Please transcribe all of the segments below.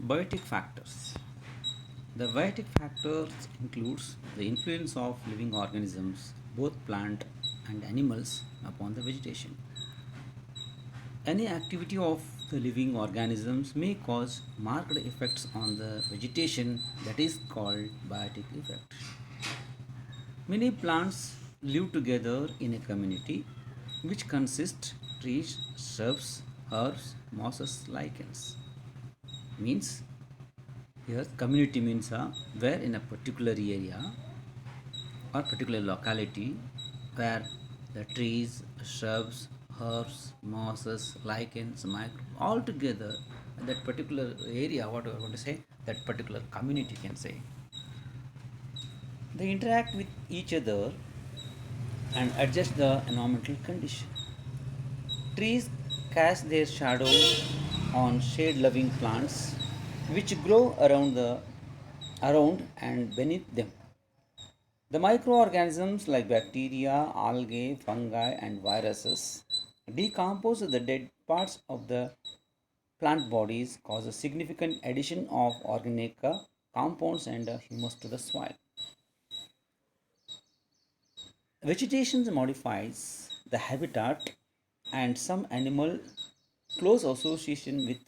Biotic factors. The biotic factors includes the influence of living organisms, both plant and animals, upon the vegetation. Any activity of the living organisms may cause marked effects on the vegetation, that is called biotic effect. Many plants live together in a community which consists trees, shrubs, herbs, mosses, lichens. Means here community means where in a particular area or particular locality where the trees, shrubs, herbs, mosses, lichens, micro all together in that particular area, what we are going to say, that particular community can say. They interact with each other and adjust the environmental condition. Trees cast their shadow on shade-loving plants which grow around and beneath them. The microorganisms like bacteria, algae, fungi, and viruses decompose the dead parts of the plant bodies, cause a significant addition of organic compounds and humus to the soil. Vegetation modifies the habitat and some animal close association with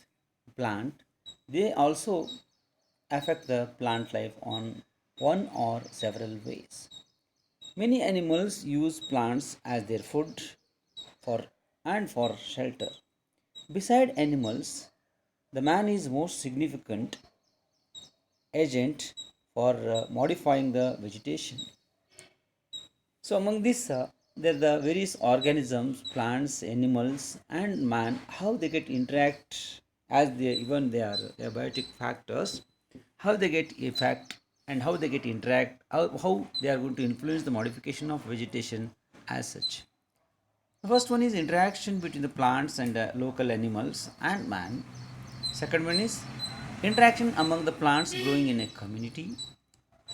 plant. They also affect the plant life on one or several ways. Many animals use plants as their food for and for shelter. Beside animals, the man is most significant agent for modifying the vegetation. So among these, there are the various organisms, plants, animals, and man. How they get interact as they are abiotic factors. How they get effect and how they get interact. How they are going to influence the modification of vegetation as such. The first one is interaction between the plants and local animals and man. Second one is interaction among the plants growing in a community.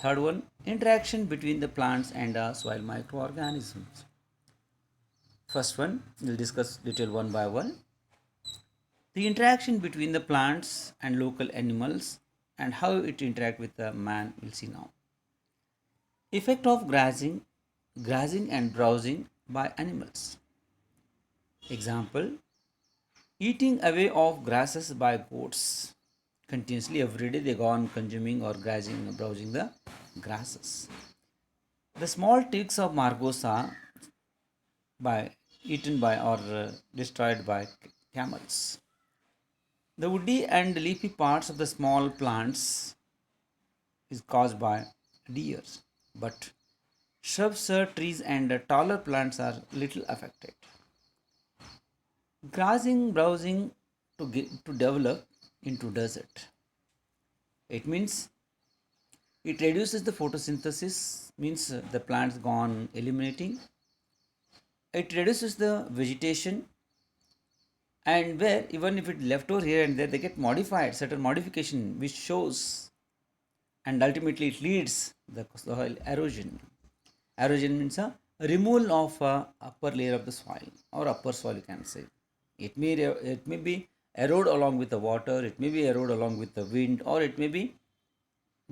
Third one, interaction between the plants and soil microorganisms. First one, we'll discuss detail one by one. The interaction between the plants and local animals and how it interact with the man, we'll see now. Effect of grazing and browsing by animals. Example, eating away of grasses by goats. Continuously every day they go on consuming or grazing, browsing the grasses. The small ticks of margosa by eaten by or destroyed by camels. The woody and leafy parts of the small plants is caused by deers, but shrubs, trees, and taller plants are little affected. Grazing, browsing to develop into desert. It means it reduces the photosynthesis, means the plants gone eliminating. It reduces the vegetation, and where even if it left over here and there, they get modified, certain modification which shows and ultimately it leads the soil erosion. Erosion means a removal of upper layer of the soil or upper soil, you can say. It may be erode along with the water, it may be erode along with the wind, or it may be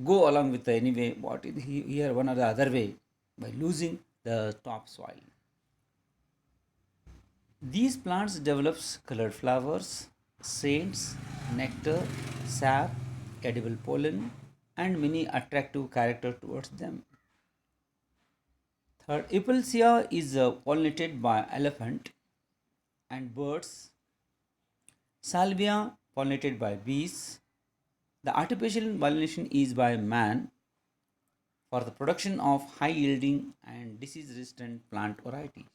go along with the anyway what is here one or the other way by losing the top soil. These plants develops colored flowers, scents, nectar, sap, edible pollen, and many attractive character towards them. Third, Epilcia is pollinated by elephant and birds. Salvia pollinated by bees. The artificial pollination is by man for the production of high yielding and disease resistant plant varieties.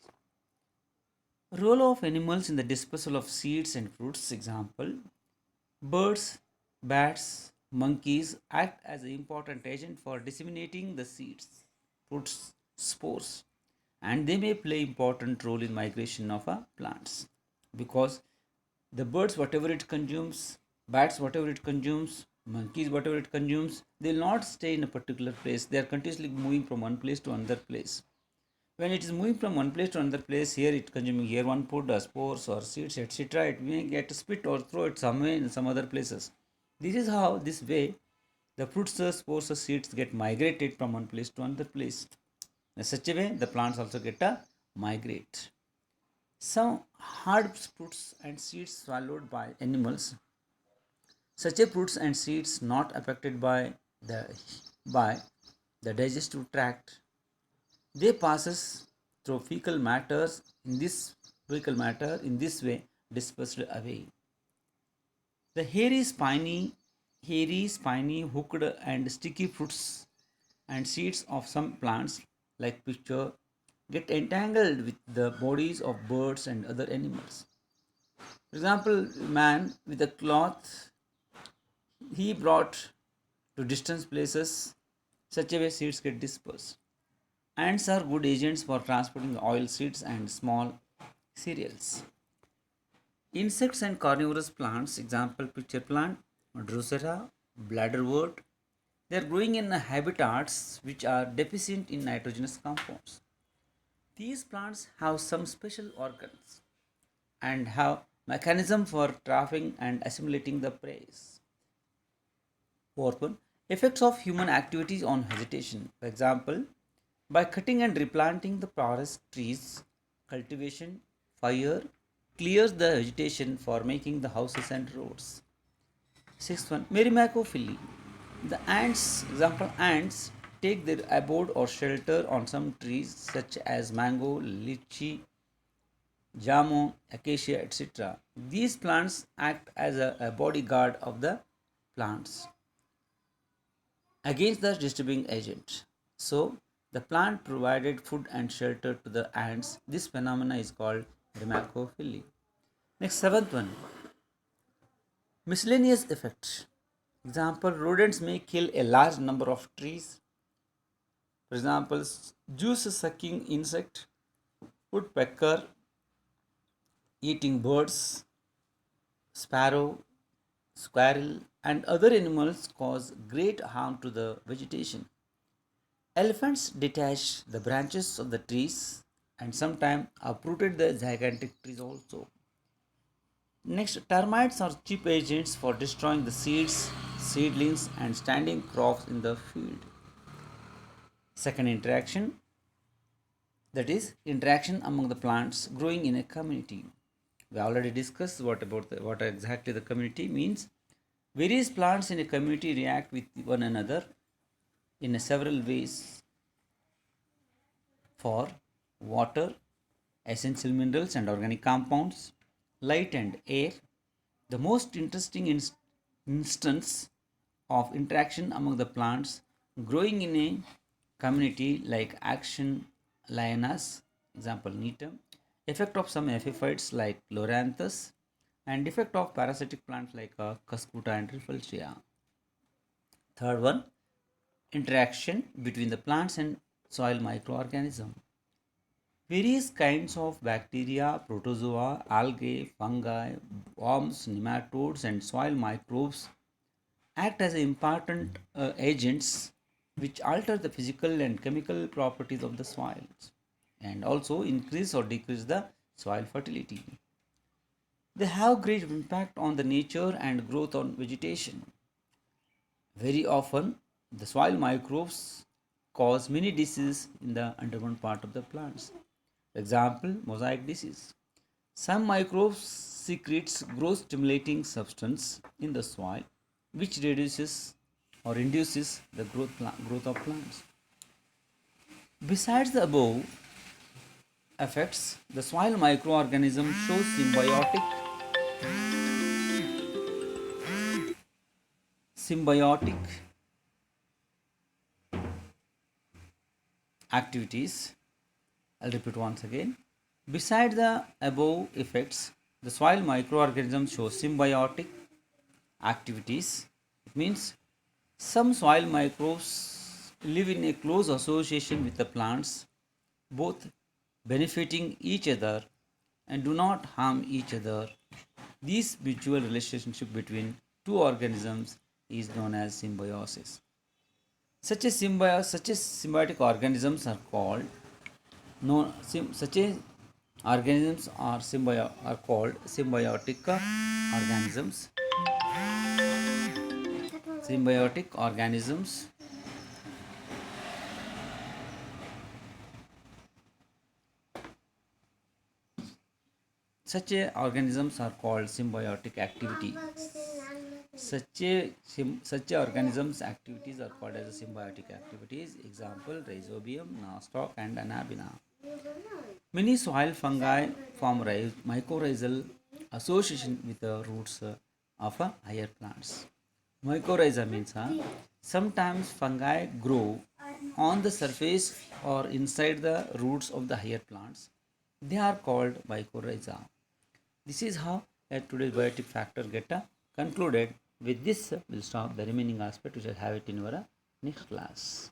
Role of animals in the dispersal of seeds and fruits. Example, birds, bats, monkeys act as an important agent for disseminating the seeds, fruits, spores, and they may play important role in migration of plants because the birds whatever it consumes, bats whatever it consumes, monkeys whatever it consumes, they will not stay in a particular place. They are continuously moving from one place to another place. When it is moving from one place to another place, here it consuming here one food, spores or seeds, etc. It may get spit or throw it somewhere in some other places. This way, the fruits, spores, seeds get migrated from one place to another place. In such a way, the plants also get a migrate. Some hard fruits and seeds swallowed by animals. Such a fruits and seeds not affected the by the digestive tract. They passes through fecal matters. In this way dispersed away. The hairy, spiny, hooked, and sticky fruits and seeds of some plants, like picture, get entangled with the bodies of birds and other animals. For example, man with a cloth he brought to distant places, such a way seeds get dispersed. Ants are good agents for transporting oil seeds and small cereals. Insects and carnivorous plants, example picture plant, Drosera, bladderwort, they are growing in habitats which are deficient in nitrogenous compounds. These plants have some special organs and have mechanism for trapping and assimilating the prey. Fourth one, effects of human activities on vegetation. For example, by cutting and replanting the forest trees, cultivation, fire clears the vegetation for making the houses and roads. Sixth one, Merrimacophily. The ants, example, ants take their abode or shelter on some trees such as mango, lychee, jamo, acacia, etc. These plants act as a bodyguard of the plants against the disturbing agent. So, the plant provided food and shelter to the ants. This phenomena is called Merrimacophily. Next, seventh one, miscellaneous effect. Example, rodents may kill a large number of trees. For example, juice sucking insect, woodpecker, eating birds, sparrow, squirrel, and other animals cause great harm to the vegetation. Elephants detach the branches of the trees and sometimes uprooted the gigantic trees also. Next, termites are cheap agents for destroying the seeds, seedlings, and standing crops in the field. Second interaction, that is interaction among the plants growing in a community. We already discussed what exactly the community means. Various plants in a community react with one another in several ways for water, essential minerals and organic compounds, light and air. The most interesting instance of interaction among the plants growing in a community like action lioness, example Netum, effect of some epiphytes like Loranthus, and effect of parasitic plants like Cuscuta and Rafflesia. Third one, interaction between the plants and soil microorganism. Various kinds of bacteria, protozoa, algae, fungi, worms, nematodes, and soil microbes act as important agents which alter the physical and chemical properties of the soils and also increase or decrease the soil fertility. They have great impact on the nature and growth on vegetation. Very often, the soil microbes cause many diseases in the underground part of the plants. For example, mosaic disease. Some microbes secretes growth stimulating substance in the soil which reduces or induces the growth of plants. Besides the above effects, the soil microorganism shows symbiotic activities. I'll repeat once again. Beside the above effects, the soil microorganisms show symbiotic activities. It means some soil microbes live in a close association with the plants, both benefiting each other and do not harm each other. This mutual relationship between two organisms is known as symbiosis. Such a symbiotic organisms are called no, such a organisms are called symbiotic organisms. Symbiotic organisms. Such organisms are called symbiotic activity. Such organisms activities are called as symbiotic activities. Example: Rhizobium, nostoc, and Anabina. Many soil fungi form mycorrhizal association with the roots of higher plants. Mycorrhiza means sometimes fungi grow on the surface or inside the roots of the higher plants. They are called mycorrhiza. This is how today's biotic factor get concluded. With this, we'll stop the remaining aspect. We shall have it in our next class.